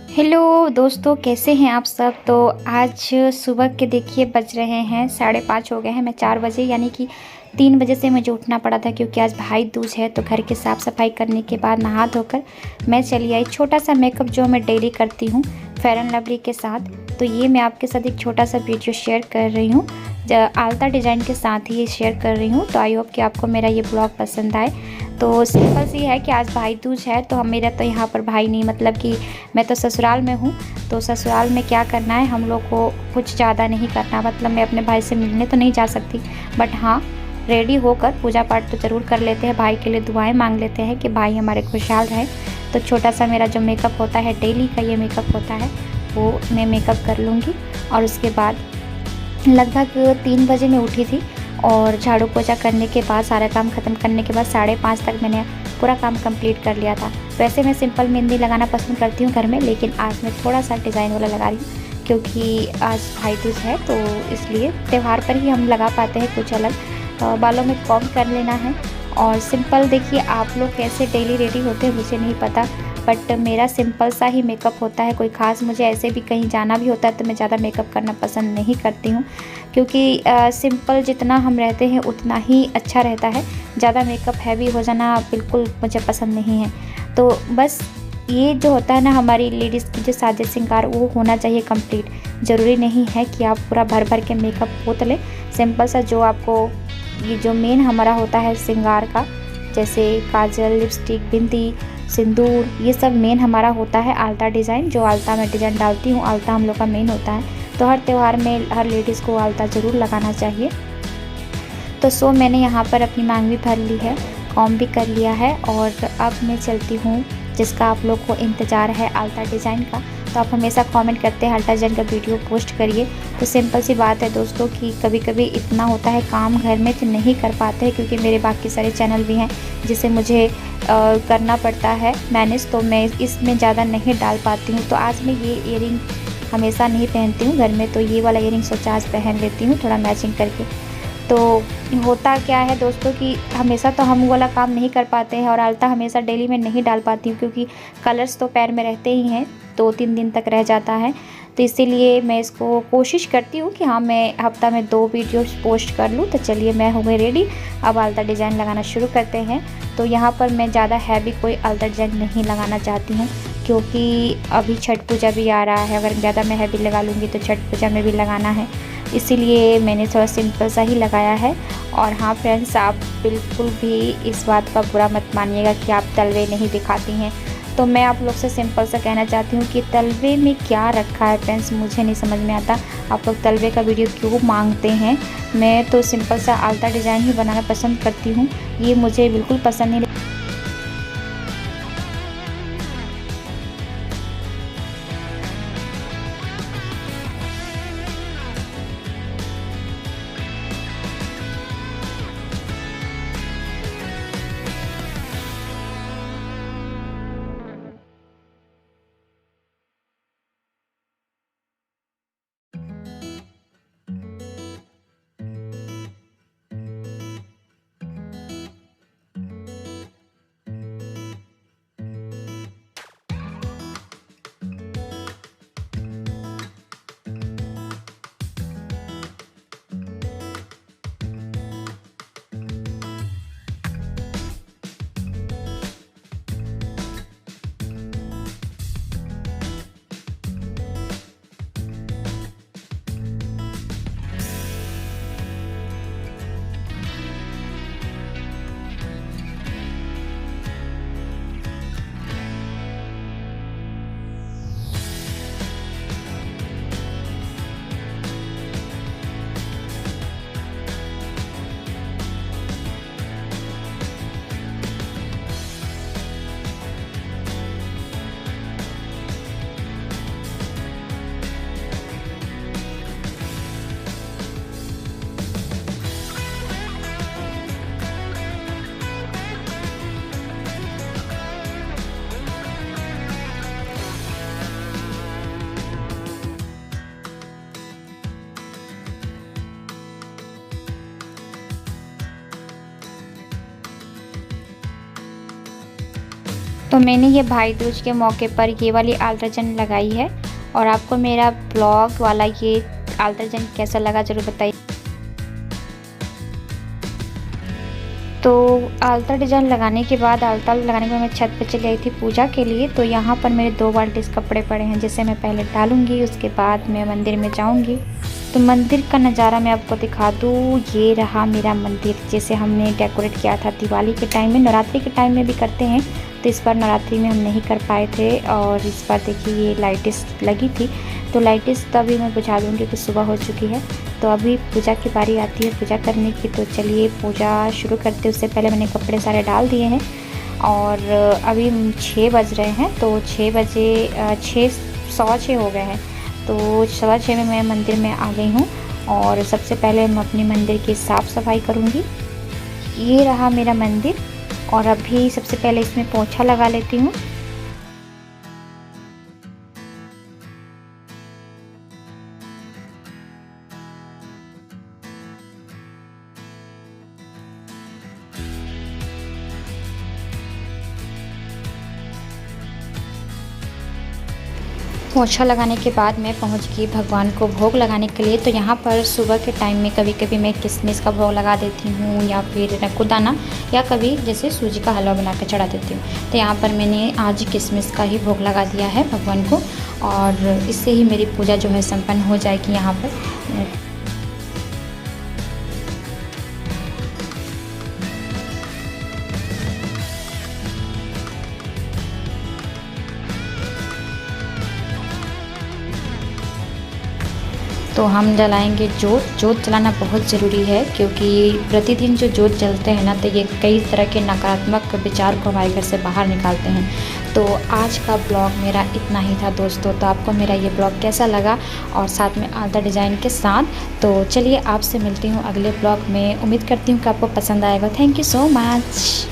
Hello दोस्तों, कैसे हैं आप सब। तो आज सुबह के देखिए बज रहे हैं 5:30 हो गए हैं। मैं 4 बजे यानी कि 3 बजे से मुझे उठना पड़ा था क्योंकि आज भाई दूज है। तो घर की साफ़ सफाई करने के बाद नहा धोकर मैं चली आई। छोटा सा मेकअप जो मैं डेली करती हूँ फेयर एंड लवली के साथ, तो ये मैं आपके साथ एक छोटा सा वीडियो शेयर कर रही हूँ। आलता डिज़ाइन के साथ ही ये शेयर कर रही हूँ। तो आई होप कि आपको मेरा ये ब्लॉग पसंद आए। तो सिंपल सी है कि आज भाई दूज है, तो हम मेरा तो यहाँ पर भाई नहीं, मतलब कि मैं तो ससुराल में हूँ। तो ससुराल में क्या करना है, हम लोग को कुछ ज़्यादा नहीं करना। मतलब मैं अपने भाई से मिलने तो नहीं जा सकती, बट हाँ रेडी होकर पूजा पाठ तो ज़रूर कर लेते हैं। भाई के लिए दुआएं मांग लेते हैं कि भाई हमारे खुशहाल रहे। तो छोटा सा मेरा जो मेकअप होता है, डेली का ये मेकअप होता है, वो मैं मेकअप कर लूँगी। और उसके बाद लगभग 3 बजे मैं उठी थी और झाड़ू पोछा करने के बाद, सारा काम ख़त्म करने के बाद 5:30 तक मैंने पूरा काम कंप्लीट कर लिया था। वैसे मैं सिंपल मेहंदी लगाना पसंद करती हूँ घर में, लेकिन आज मैं थोड़ा सा डिज़ाइन वाला लगा रही हूँ क्योंकि आज भाई दूज है। तो इसलिए त्यौहार पर ही हम लगा पाते हैं कुछ अलग। बालों में कॉम्ब कर लेना है और सिंपल। देखिए आप लोग कैसे डेली रेडी होते हैं मुझे नहीं पता, बट मेरा सिंपल सा ही मेकअप होता है। कोई ख़ास, मुझे ऐसे भी कहीं जाना भी होता है तो मैं ज़्यादा मेकअप करना पसंद नहीं करती हूँ क्योंकि सिंपल जितना हम रहते हैं उतना ही अच्छा रहता है। ज़्यादा मेकअप हैवी हो जाना बिल्कुल मुझे पसंद नहीं है। तो बस ये जो होता है ना, हमारी लेडीज़ की जो साज श्रृंगार, वो होना चाहिए कंप्लीट। ज़रूरी नहीं है कि आप पूरा भर भर के मेकअप पोत लें। सिंपल सा जो आपको, ये जो मेन हमारा होता है श्रृंगार का, जैसे काजल, लिपस्टिक, बिंदी, सिंदूर, ये सब मेन हमारा होता है। आलता डिज़ाइन, जो आलता मैं डिज़ाइन डालती हूँ, आलता हम लोग का मेन होता है। तो हर त्यौहार में हर लेडीज़ को आलता ज़रूर लगाना चाहिए। तो मैंने यहाँ पर अपनी मांग भी भर ली है, कॉम भी कर लिया है और अब मैं चलती हूँ। जिसका आप लोग को इंतज़ार है आलता डिज़ाइन का, तो आप हमेशा कमेंट करते हैं आलता डिज़ाइन का वीडियो पोस्ट करिए। तो सिंपल सी बात है दोस्तों कि कभी कभी इतना होता है काम घर में तो नहीं कर पाते हैं क्योंकि मेरे बाकी सारे चैनल भी हैं जिसे मुझे करना पड़ता है मैनेज। तो मैं इसमें ज़्यादा नहीं डाल पाती हूँ। तो आज मैं ये ईयरिंग हमेशा नहीं पहनती हूँ घर में, तो ये वाला ईयरिंग सोचा आज पहन लेती हूँ थोड़ा मैचिंग करके। तो होता क्या है दोस्तों कि हमेशा तो हम वो वाला काम नहीं कर पाते हैं और आलता हमेशा डेली में नहीं डाल पाती हूँ क्योंकि कलर्स तो पैर में रहते ही हैं, 2-3 दिन तक रह जाता है। तो इसीलिए मैं इसको कोशिश करती हूँ कि हाँ मैं हफ्ता में 2 वीडियोस पोस्ट कर लूँ। तो चलिए मैं हो गई रेडी, अब आलता डिज़ाइन लगाना शुरू करते हैं। तो यहाँ पर मैं ज़्यादा हैवी कोई आलता डिज़ाइन नहीं लगाना चाहती हूँ क्योंकि अभी छठ पूजा भी आ रहा है। अगर ज़्यादा मैं हैवी लगा लूँगी तो छठ पूजा में भी लगाना है, इसीलिए मैंने थोड़ा सिंपल सा ही लगाया है। और हाँ फ्रेंड्स, आप बिल्कुल भी इस बात का बुरा मत मानिएगा कि आप तलवे नहीं दिखाती हैं। तो मैं आप लोग से सिंपल सा कहना चाहती हूँ कि तलवे में क्या रखा है फ्रेंड्स, मुझे नहीं समझ में आता। आप लोग तलवे का वीडियो क्यों मांगते हैं। मैं तो सिंपल सा आलता डिज़ाइन ही बनाना पसंद करती हूँ, ये मुझे बिल्कुल पसंद नहीं। तो मैंने ये भाई दूज के मौके पर ये वाली आल्तरजन लगाई है और आपको मेरा ब्लॉग वाला ये आल्तरजन कैसा लगा ज़रूर बताइए। तो आल्ता डिजाइन लगाने के बाद मैं छत पे चली आई थी पूजा के लिए। तो यहाँ पर मेरे 2 बाल्टी कपड़े पड़े हैं जिसे मैं पहले डालूंगी, उसके बाद मैं मंदिर में जाऊंगी। तो मंदिर का नज़ारा मैं आपको दिखा दूँ, ये रहा मेरा मंदिर जैसे हमने डेकोरेट किया था दिवाली के टाइम में। नवरात्रि के टाइम में भी करते हैं, तो इस बार नवरात्रि में हम नहीं कर पाए थे। और इस बार देखिए ये लाइटिस लगी थी, तो लाइटिस तभी मैं बुझा दूँगी कि सुबह हो चुकी है। तो अभी पूजा की बारी आती है पूजा करने की। तो चलिए पूजा शुरू करते हैं। उससे पहले मैंने कपड़े सारे डाल दिए हैं और अभी 6 बज रहे हैं। तो 6 बजे 6:15 हो गए हैं। तो 6:15 में मैं मंदिर में आ गई हूँ और सबसे पहले मैं अपने मंदिर की साफ़ सफाई करूँगी। ये रहा मेरा मंदिर और अभी सबसे पहले इसमें पोंछा लगा लेती हूँ। पोंछा लगाने के बाद मैं पहुंच गई भगवान को भोग लगाने के लिए। तो यहाँ पर सुबह के टाइम में कभी कभी मैं किशमिश का भोग लगा देती हूँ या फिर नकुदाना, या कभी जैसे सूजी का हलवा बना कर चढ़ा देती हूँ। तो यहाँ पर मैंने आज किशमिश का ही भोग लगा दिया है भगवान को और इससे ही मेरी पूजा जो है संपन्न हो जाएगी यहाँ पर। तो हम जलाएंगे जोत। जोत जलाना बहुत ज़रूरी है क्योंकि प्रतिदिन जो जोत जलते हैं ना, तो ये कई तरह के नकारात्मक विचार को हमारे घर से बाहर निकालते हैं। तो आज का ब्लॉग मेरा इतना ही था दोस्तों। तो आपको मेरा ये ब्लॉग कैसा लगा और साथ में आल्ता डिज़ाइन के साथ। तो चलिए आपसे मिलती हूँ अगले ब्लॉग में। उम्मीद करती हूँ कि आपको पसंद आएगा। Thank you so much.